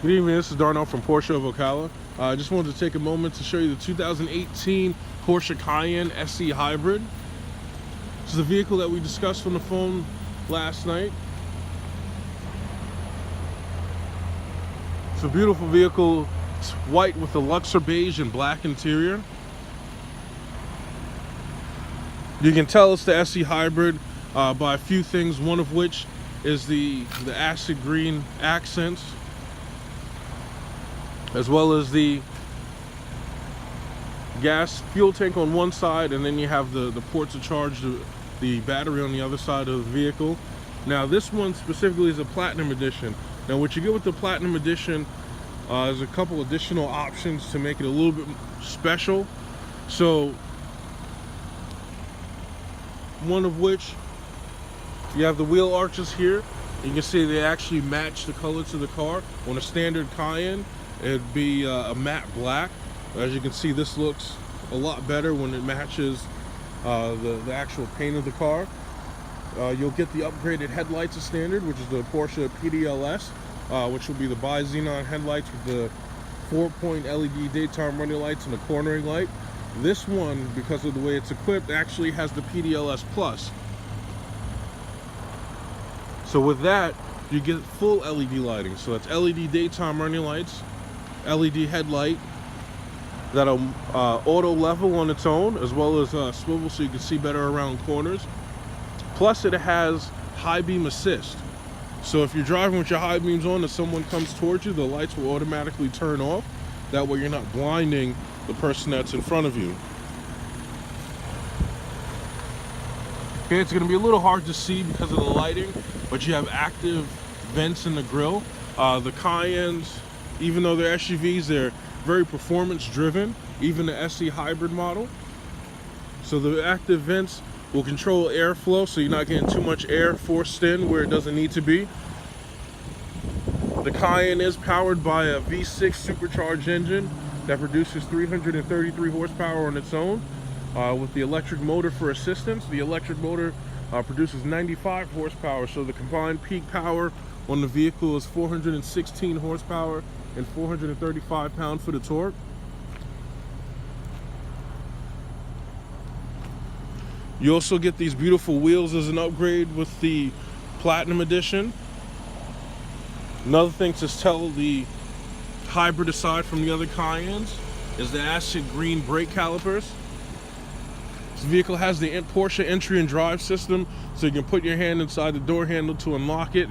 Good evening, this is Darnell from Porsche of Ocala. I just wanted to take a moment to show you the 2018 Porsche Cayenne S-E Hybrid. This is a vehicle that we discussed on the phone last night. It's a beautiful vehicle. It's white with a Luxor beige and black interior. You can tell it's the S-E Hybrid by a few things, one of which is the acid green accents, as well as the gas fuel tank on one side, and then you have the port to charge the battery on the other side of the vehicle. Now this one specifically is a Platinum Edition. Now what you get with the Platinum Edition is a couple additional options to make it a little bit special. So one of which, you have the wheel arches here. You can see they actually match the color to the car. On a standard Cayenne, it'd be a matte black. As you can see, this looks a lot better when it matches the actual paint of the car. You'll get the upgraded headlights as standard, which is the Porsche PDLS, which will be the bi-xenon headlights with the 4-point LED daytime running lights and a cornering light. This one, because of the way it's equipped, actually has the PDLS Plus. So with that, you get full LED lighting. So that's LED daytime running lights, LED headlight that'll auto level on its own, as well as swivel so you can see better around corners. Plus it has high beam assist. So if you're driving with your high beams on and someone comes towards you, the lights will automatically turn off. That way you're not blinding the person that's in front of you. Okay, it's going to be a little hard to see because of the lighting, but you have active vents in the grille. The Cayennes, even though they're SUVs, they're very performance driven, even the S-E Hybrid model. So the active vents will control airflow, so you're not getting too much air forced in where it doesn't need to be. The Cayenne is powered by a V6 supercharged engine that produces 333 horsepower on its own, with the electric motor for assistance. The electric motor produces 95 horsepower, so the combined peak power on the vehicle is 416 horsepower and 435 pound-foot of torque. You also get these beautiful wheels as an upgrade with the Platinum Edition. Another thing to tell the Hybrid aside from the other Cayennes is the acid green brake calipers. This vehicle has the Porsche entry and drive system, so you can put your hand inside the door handle to unlock it,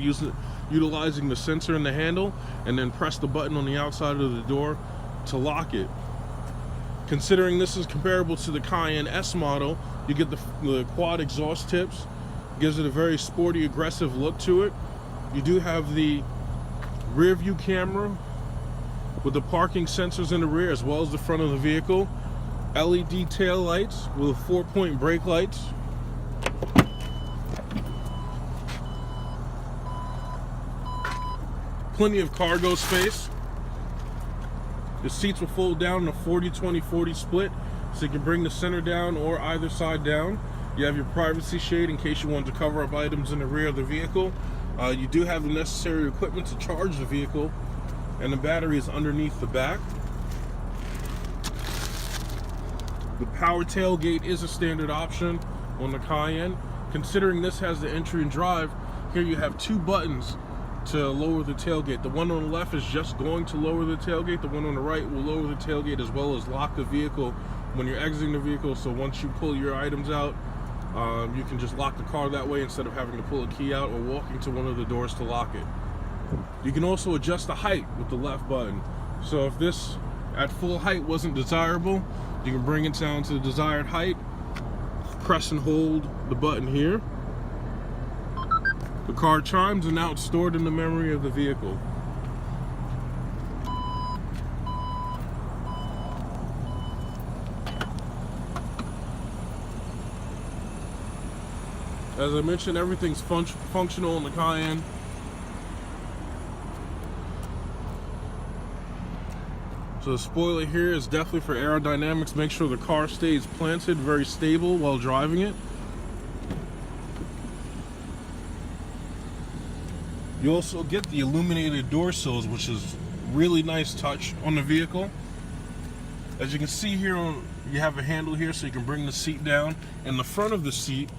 utilizing the sensor in the handle, and then press the button on the outside of the door to lock it. Considering this is comparable to the Cayenne S model, you get the quad exhaust tips. Gives it a very sporty, aggressive look to it. You do have the rear view camera with the parking sensors in the rear as well as the front of the vehicle. LED tail lights with 4-point brake lights. Plenty of cargo space. The seats will fold down in a 40-20-40 split, so you can bring the center down or either side down. You have your privacy shade in case you want to cover up items in the rear of the vehicle. You do have the necessary equipment to charge the vehicle, and the battery is underneath the back. The power tailgate is a standard option on the Cayenne. Considering this has the entry and drive, here you have two buttons to lower the tailgate. The one on the left is just going to lower the tailgate. The one on the right will lower the tailgate as well as lock the vehicle when you're exiting the vehicle. So once you pull your items out, you can just lock the car that way instead of having to pull a key out or walking to one of the doors to lock it. You can also adjust the height with the left button. So if this at full height wasn't desirable, you can bring it down to the desired height, press and hold the button here. The car chimes, and now it's stored in the memory of the vehicle. As I mentioned, everything's functional in the Cayenne. So the spoiler here is definitely for aerodynamics. Make sure the car stays planted, very stable while driving it. You also get the illuminated door sills, which is really nice touch on the vehicle. As you can see here, you have a handle here so you can bring the seat down. In the front of the seat,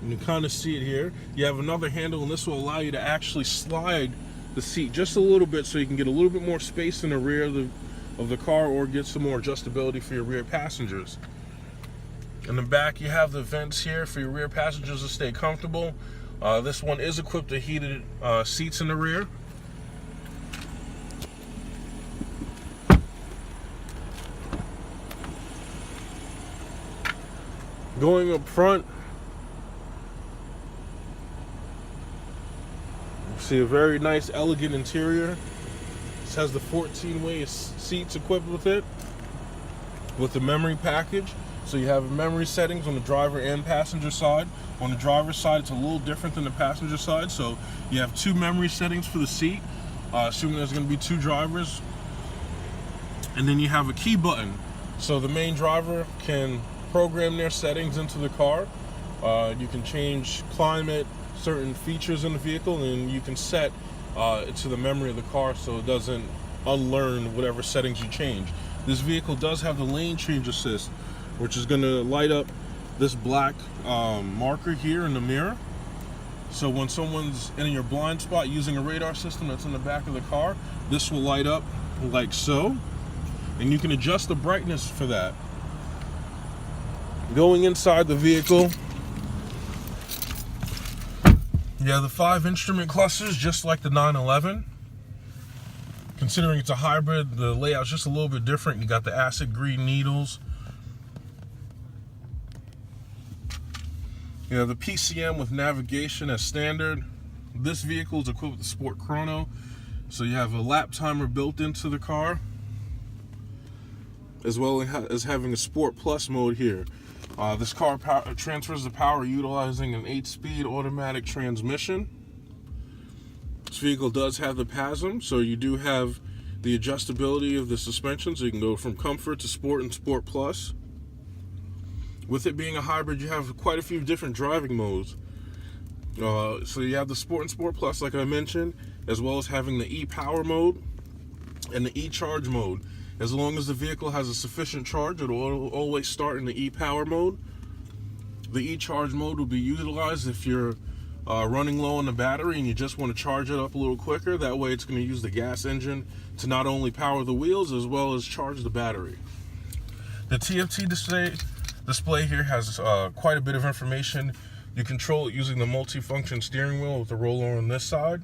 you can kind of see it here, you have another handle, and this will allow you to actually slide the seat just a little bit so you can get a little bit more space in the rear of the car, or get some more adjustability for your rear passengers. In the back, you have the vents here for your rear passengers to stay comfortable. This one is equipped with heated seats in the rear. Going up front, you see a very nice, elegant interior. This has the 14-way seats equipped with it, with the memory package. So you have memory settings on the driver and passenger side. On the driver's side, it's a little different than the passenger side. So you have 2 memory settings for the seat, assuming there's going to be 2 drivers. And then you have a key button. So the main driver can program their settings into the car. You can change climate, certain features in the vehicle, and you can set it to the memory of the car so it doesn't unlearn whatever settings you change. This vehicle does have the lane change assist, which is going to light up this black marker here in the mirror. So when someone's in your blind spot using a radar system that's in the back of the car, this will light up like so, and you can adjust the brightness for that. Going inside the vehicle, you have the 5 instrument clusters, just like the 911. Considering it's a hybrid, the layout's just a little bit different. You got the acid green needles. You have the PCM with navigation as standard. This vehicle is equipped with the Sport Chrono, so you have a lap timer built into the car, as well as having a Sport Plus mode here. This car transfers the power utilizing an 8-speed automatic transmission. This vehicle does have the PASM, so you do have the adjustability of the suspension, so you can go from Comfort to Sport and Sport Plus. With it being a hybrid, you have quite a few different driving modes. So you have the Sport and Sport Plus, like I mentioned, as well as having the e-Power mode and the e-Charge mode. As long as the vehicle has a sufficient charge, it will always start in the e-Power mode. The e-Charge mode will be utilized if you're running low on the battery and you just want to charge it up a little quicker. That way it's going to use the gas engine to not only power the wheels as well as charge the battery. The TFT display here has quite a bit of information. You control it using the multi-function steering wheel with the roller on this side.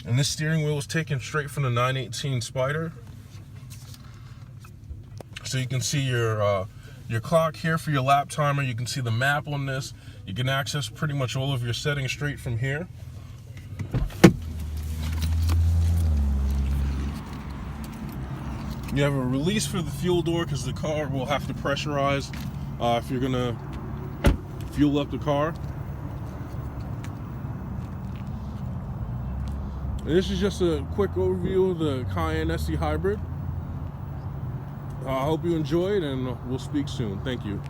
And this steering wheel is taken straight from the 918 Spider. So you can see your clock here for your lap timer. You can see the map on this. You can access pretty much all of your settings straight from here. You have a release for the fuel door because the car will have to pressurize if you're gonna fuel up the car. And this is just a quick overview of the Cayenne S-E Hybrid. I hope you enjoyed, and we'll speak soon. Thank you.